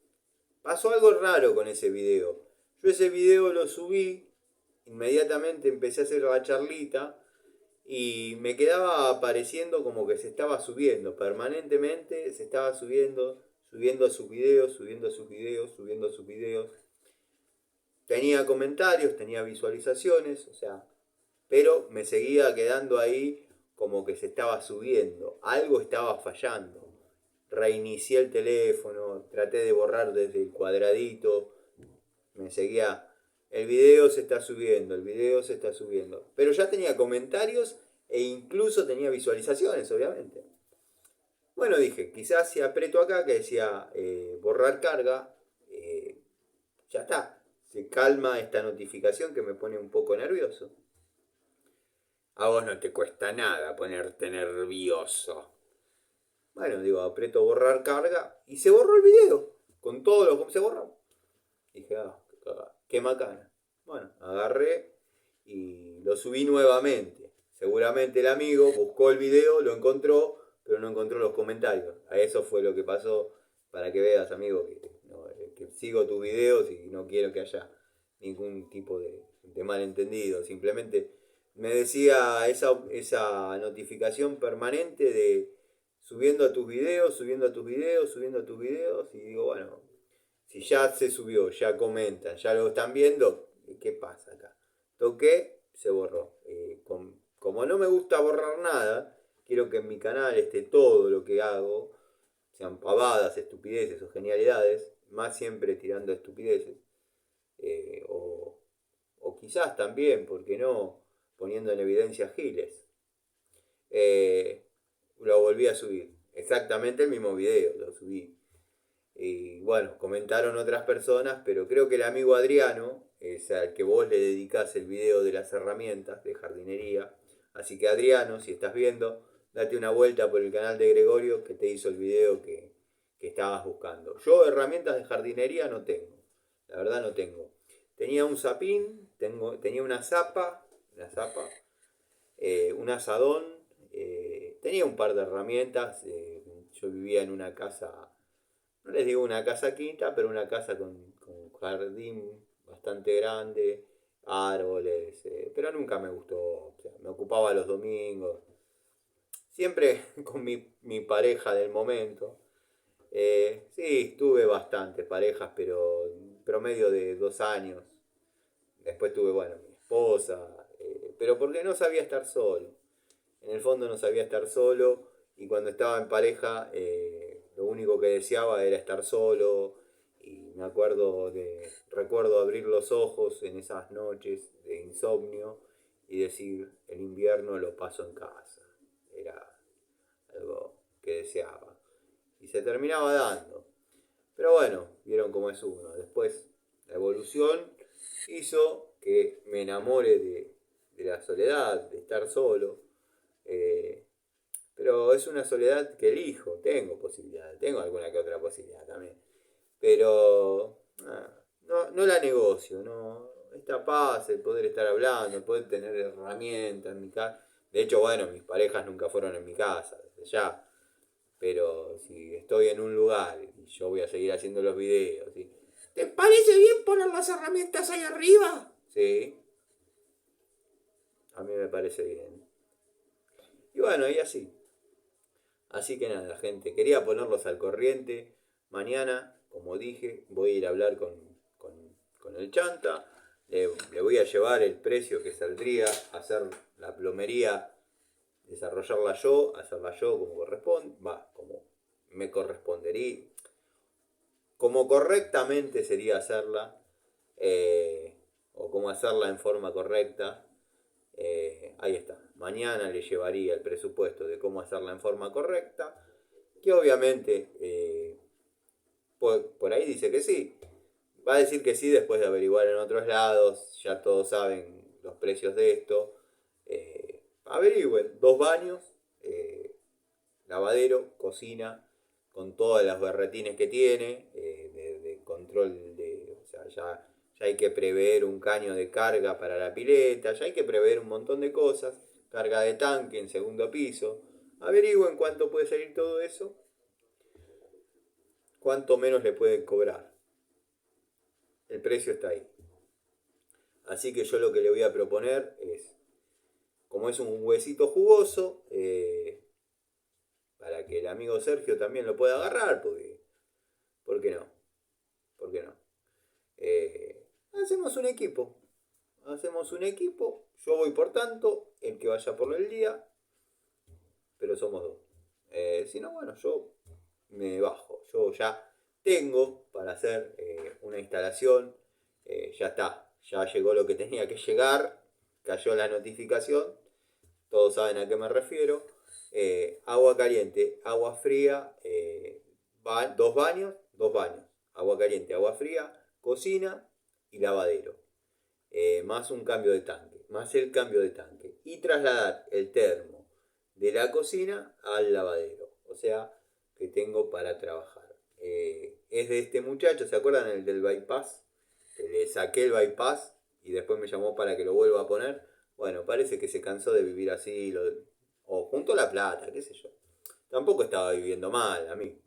Pasó algo raro con ese video. Yo ese video lo subí, inmediatamente empecé a hacer la charlita y me quedaba apareciendo como que se estaba subiendo, permanentemente se estaba subiendo, subiendo a sus videos, subiendo a sus videos, subiendo a sus videos. Tenía comentarios, tenía visualizaciones, o sea, pero me seguía quedando ahí como que se estaba subiendo, algo estaba fallando. Reinicié el teléfono, traté de borrar desde el cuadradito, me seguía, el video se está subiendo, el video se está subiendo. Pero ya tenía comentarios e incluso tenía visualizaciones, obviamente. Bueno, dije, quizás si aprieto acá que decía borrar carga, eh, ya está. Se calma esta notificación que me pone un poco nervioso. A vos no te cuesta nada ponerte nervioso. Bueno, digo, aprieto borrar carga y se borró el video. Con todo lo que se borró. Dije, qué macana. Bueno, agarré y lo subí nuevamente. Seguramente el amigo buscó el video, lo encontró, pero no encontró los comentarios. A eso fue lo que pasó, para que veas, amigo, que sigo tus videos y no quiero que haya ningún tipo de malentendido. Simplemente me decía esa notificación permanente de subiendo a tus videos, subiendo a tus videos, subiendo a tus videos. Y digo, bueno, si ya se subió, ya comentan, ya lo están viendo, ¿qué pasa acá? Toqué, se borró. Como no me gusta borrar nada, quiero que en mi canal esté todo lo que hago, sean pavadas, estupideces o genialidades, más siempre tirando a estupideces. eh, o, o quizás también, ¿por qué no?, poniendo en evidencia giles. Eh, lo volví a subir. Exactamente el mismo video, lo subí. Y bueno, comentaron otras personas, pero creo que el amigo Adriano es al que vos le dedicás el video de las herramientas de jardinería. Así que Adriano, si estás viendo, date una vuelta por el canal de Gregorio que te hizo el video que estabas buscando. Yo herramientas de jardinería no tengo, la verdad no tengo. Tenía un zapín, tenía un asadón, tenía un par de herramientas. Yo vivía en una casa, no les digo una casa quinta, pero una casa con jardín bastante grande, árboles, pero nunca me gustó, o sea, me ocupaba los domingos, siempre con mi pareja del momento. Sí, tuve bastantes parejas, pero promedio de 2 años. Después tuve, bueno, mi esposa, pero porque no sabía estar solo. En el fondo no sabía estar solo y cuando estaba en pareja lo único que deseaba era estar solo. Y recuerdo abrir los ojos en esas noches de insomnio y decir, el invierno lo paso en casa. Era algo que deseaba. Y se terminaba dando. Pero bueno, vieron cómo es uno. Después la evolución hizo que me enamore de la soledad, de estar solo. Eh, pero es una soledad que elijo, tengo posibilidades, tengo alguna que otra posibilidad también. Pero no la negocio, no. Esta paz, el poder estar hablando, el poder tener herramientas en mi casa. De hecho, bueno, mis parejas nunca fueron en mi casa, desde ya. Pero si estoy en un lugar y yo voy a seguir haciendo los videos, ¿sí? ¿Te parece bien poner las herramientas ahí arriba? Sí, a mí me parece bien. Y bueno, y así. Así que nada, gente, quería ponerlos al corriente. Mañana, como dije, voy a ir a hablar con el Chanta. Le voy a llevar el precio que saldría hacer la plomería desarrollarla yo, hacerla yo como corresponde, como me correspondería, como correctamente sería hacerla, o como hacerla en forma correcta. Ahí está. Mañana le llevaría el presupuesto de cómo hacerla en forma correcta, que obviamente por ahí dice que sí. Va a decir que sí después de averiguar en otros lados, ya todos saben los precios de esto. Averigüen, 2 baños, lavadero, cocina, con todas las berretines que tiene, de control de, o sea, ya hay que prever un caño de carga para la pileta, ya hay que prever un montón de cosas, carga de tanque en segundo piso. Averigüen cuánto puede salir todo eso, cuánto menos le pueden cobrar. El precio está ahí. Así que yo lo que le voy a proponer es, como es un huesito jugoso, para que el amigo Sergio también lo pueda agarrar, porque, ¿por qué no? ¿Por qué no? Hacemos un equipo. Hacemos un equipo. Yo voy por tanto, el que vaya por el día, pero somos dos. Si no, bueno, yo me bajo. Yo ya tengo para hacer una instalación. Ya está. Ya llegó lo que tenía que llegar. Cayó la notificación. Todos saben a qué me refiero. Agua caliente, agua fría, 2 baños, 2 baños. Agua caliente, agua fría, cocina y lavadero. Más un cambio de tanque, más el cambio de tanque. Y trasladar el termo de la cocina al lavadero. O sea, que tengo para trabajar. Es de este muchacho, ¿se acuerdan el del bypass? Que le saqué el bypass y después me llamó para que lo vuelva a poner. Bueno, parece que se cansó de vivir así, o juntó la plata, qué sé yo. Tampoco estaba viviendo mal a mí.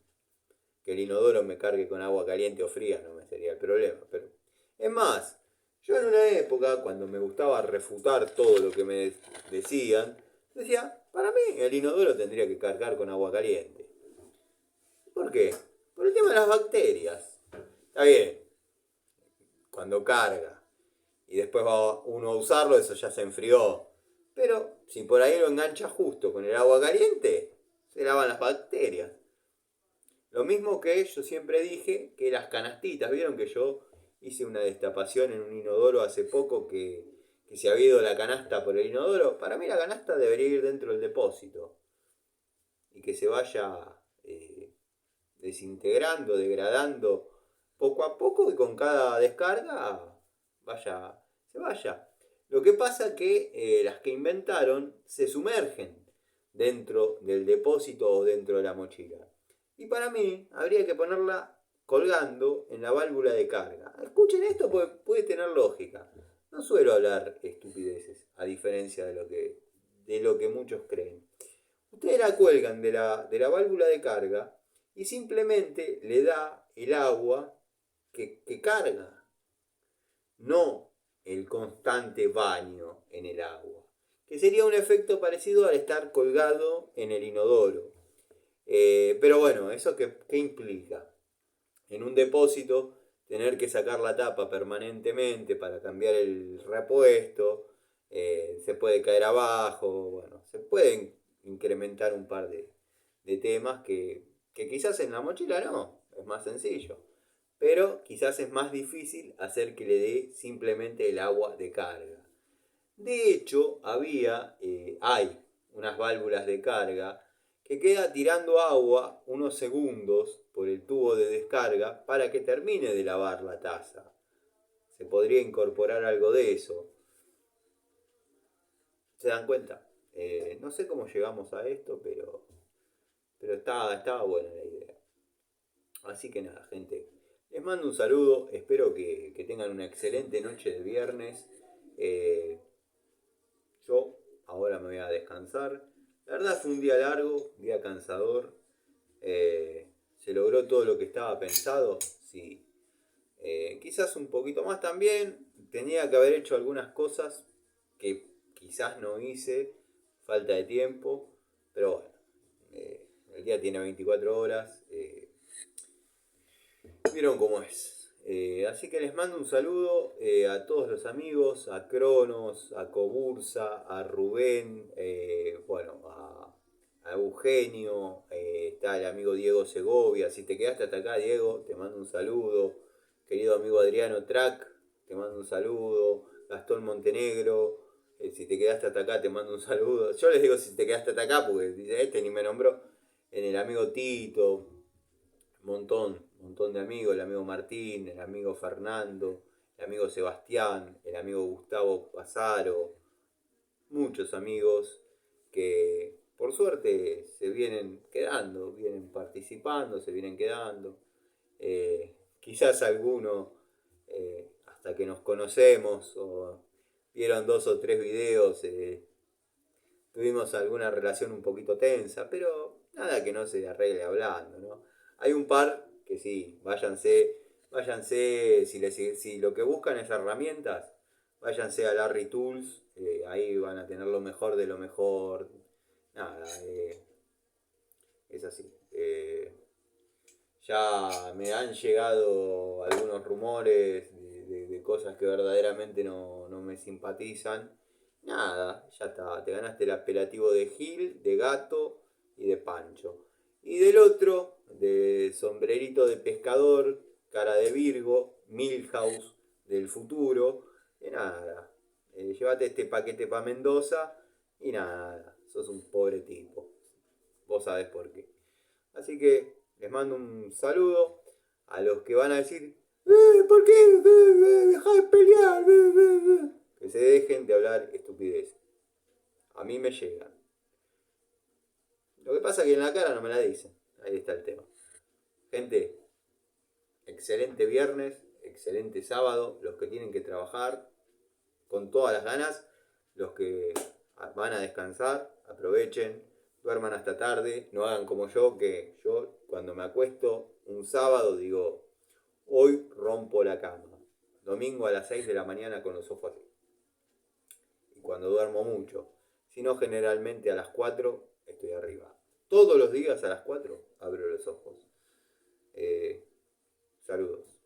Que el inodoro me cargue con agua caliente o fría no me sería el problema. Pero es más, yo en una época, cuando me gustaba refutar todo lo que me decían, decía, para mí el inodoro tendría que cargar con agua caliente. ¿Por qué? Por el tema de las bacterias. Está bien, cuando carga y después va uno a usarlo, eso ya se enfrió. Pero si por ahí lo engancha justo con el agua caliente, se lavan las bacterias. Lo mismo que yo siempre dije que las canastitas, vieron que yo hice una destapación en un inodoro hace poco que se había ido la canasta por el inodoro. Para mí la canasta debería ir dentro del depósito y que se vaya desintegrando, degradando poco a poco y con cada descarga se vaya. Lo que pasa es que las que inventaron se sumergen dentro del depósito o dentro de la mochila. Y para mí habría que ponerla colgando en la válvula de carga. Escuchen esto porque puede tener lógica. No suelo hablar estupideces, a diferencia de lo que muchos creen. Ustedes la cuelgan de la válvula de carga y simplemente le da el agua que carga, no el constante baño en el agua, que sería un efecto parecido al estar colgado en el inodoro. Pero bueno, ¿eso qué implica? En un depósito tener que sacar la tapa permanentemente para cambiar el repuesto, se puede caer abajo, bueno, se pueden incrementar un par de temas que quizás en la mochila no, es más sencillo. Pero quizás es más difícil hacer que le dé simplemente el agua de carga. De hecho, hay unas válvulas de carga que queda tirando agua unos segundos por el tubo de descarga para que termine de lavar la taza. Se podría incorporar algo de eso. ¿Se dan cuenta? No sé cómo llegamos a esto, pero estaba buena la idea. Así que nada, gente. Les mando un saludo. Espero que tengan una excelente noche de viernes. Eh, yo ahora me voy a descansar. La verdad fue un día largo, un día cansador. Se logró todo lo que estaba pensado. Sí. Quizás un poquito más también. Tenía que haber hecho algunas cosas que quizás no hice. Falta de tiempo. Pero bueno. El día tiene 24 horas. Vieron cómo es. Así que les mando un saludo a todos los amigos, a Cronos, a Cobursa, a Rubén, bueno, a Eugenio, está el amigo Diego Segovia. Si te quedaste hasta acá, Diego, te mando un saludo. Querido amigo Adriano Track, te mando un saludo. Gastón Montenegro, si te quedaste hasta acá, te mando un saludo. Yo les digo si te quedaste hasta acá, porque dice este ni me nombró. En el amigo Tito, montón de amigos, el amigo Martín, el amigo Fernando, el amigo Sebastián, el amigo Gustavo Pasaro, muchos amigos que por suerte se vienen quedando, vienen participando, se vienen quedando. Quizás alguno, hasta que nos conocemos o vieron 2 o 3 videos, tuvimos alguna relación un poquito tensa, pero nada que no se arregle hablando, ¿no? Hay un par que sí, váyanse, si lo que buscan es herramientas, váyanse a Larry Tools, ahí van a tener lo mejor de lo mejor. Nada, es así. Ya me han llegado algunos rumores de cosas que verdaderamente no me simpatizan. Nada, ya está. Te ganaste el apelativo de Gil, de Gato y de Pancho. Y del otro, de sombrerito de pescador, cara de Virgo, Milhouse del futuro. Y nada, llévate este paquete para Mendoza y nada, sos un pobre tipo. Vos sabés por qué. Así que les mando un saludo a los que van a decir, ¿por qué? Dejá de pelear. Que se dejen de hablar estupidez. A mí me llegan. Lo que pasa es que en la cara no me la dicen. Ahí está el tema. Gente, excelente viernes, excelente sábado. Los que tienen que trabajar con todas las ganas. Los que van a descansar, aprovechen. Duerman hasta tarde. No hagan como yo, que yo cuando me acuesto un sábado digo, hoy rompo la cama. Domingo a las 6 de la mañana con los ojos así. Y cuando duermo mucho. Si no, generalmente a las 4 estoy arriba. Todos los días a las 4 abro los ojos. Saludos.